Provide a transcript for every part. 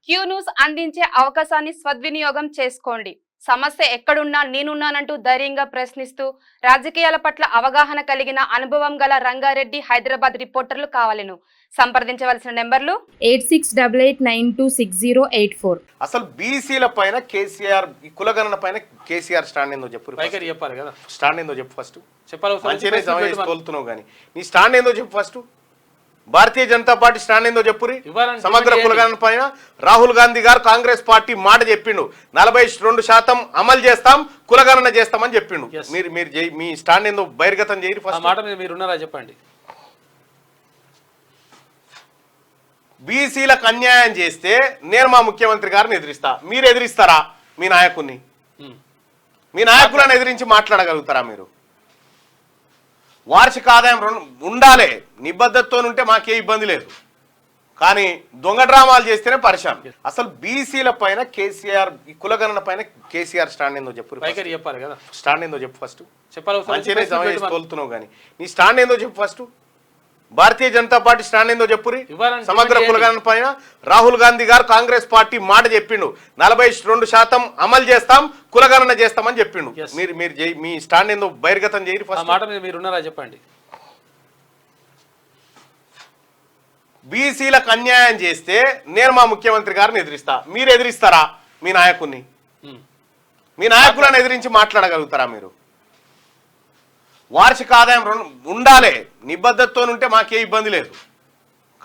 Q news అందించే అవకాశాన్ని సద్వినియోగం చేసుకోండి. సమస్య ఎక్కడున్నా నేనున్నానంటూ ధైర్యంగా ప్రశ్నిస్తూ రాజకీయాల పట్ల అవగాహన కలిగిన అనుభవం గల రంగారెడ్డి హైదరాబాద్ రిపోర్టర్లు కావాలను సంప్రదించవలసిన నెంబర్లు 8688926084. అసలు బీసీల పైన కేసీఆర్ ఈ కులగణన పైన కేసీఆర్ స్టాండ్ ఏందో చెప్పు. పైకరి చెప్పాలి కదా, స్టాండ్ ఏందో చెప్పు ఫస్ట్. చెప్పాలి. మంచిగానే తోలుతున్నావు కానీ నీ స్టాండ్ ఏందో చెప్పు first. Bharatiya Janata party stand ఏందో చెప్పురి. సమగ్ర కులగణన పైన రాహుల్ గాంధీ గారు కాంగ్రెస్ పార్టీ మాట చెప్పిండు, 42% అమలు చేస్తాం, కులగణన చేస్తామని చెప్పిండు. మీరు మీ స్టాండ్ ఏందో బహిర్గతం చేయరు ఫస్ట్. మాట మీద మీరున్నారా చెప్పండి. బీసీలకు అన్యాయం చేస్తే నేను మా ముఖ్యమంత్రి గారిని ఎదిరిస్తా. మీరు ఎదిరిస్తారా మీ నాయకుడిని? మీ నాయకులను ఎదిరించి మాట్లాడగలుగుతారా మీరు? వార్షిక ఆదాయం ఉండాలి, నిబద్ధతతో ఉంటే మాకే ఇబ్బంది లేదు, కానీ దొంగ డ్రామాలు చేస్తేనే పరిశాన్. అసలు బీసీల పైన కేసీఆర్ ఈ కులగణన పైన కేసీఆర్ స్టాండ్ ఏందో చెప్పు. పైకరి చెప్పాలి కదా, స్టాండ్ ఏందో చెప్పు ఫస్ట్. చెప్పాలి. మంచిగానే తోలుతున్నావు కానీ నీ స్టాండ్ ఏందో చెప్పు first. Bharatiya Janata party stand ఏందో చెప్పురి. సమగ్ర కులగణన పైన రాహుల్ గాంధీ గారు కాంగ్రెస్ పార్టీ మాట చెప్పిండు, 42% అమలు చేస్తాం, కులగణన చేస్తామని చెప్పిండు. మీరు మీ స్టాండ్ ఏందో బహిర్గతం చేయరు ఫస్ట్. మాట మీద మీరున్నారా చెప్పండి. బీసీలకు అన్యాయం చేస్తే నేను మా ముఖ్యమంత్రి గారిని ఎదిరిస్తా. మీరు ఎదిరిస్తారా మీ నాయకుడిని? మీ నాయకులను ఎదిరించి మాట్లాడగలుగుతారా మీరు? వార్షిక ఆదాయం ఉండాలి, నిబద్ధతతో ఉంటే మాకే ఇబ్బంది లేదు,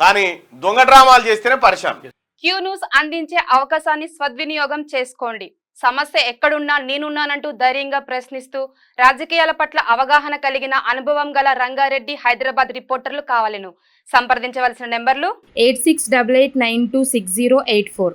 కానీ దొంగ డ్రామాలు చేస్తేనే పరిశాన్. క్యూ న్యూస్ అందించే అవకాశాన్ని సద్వినియోగం చేసుకోండి. సమస్య ఎక్కడున్నా నేనున్నానంటూ ధైర్యంగా ప్రశ్నిస్తూ రాజకీయాల పట్ల అవగాహన కలిగిన అనుభవం గల రంగారెడ్డి హైదరాబాద్ రిపోర్టర్లు కావాలను సంప్రదించవలసిన నెంబర్లు 8688926084.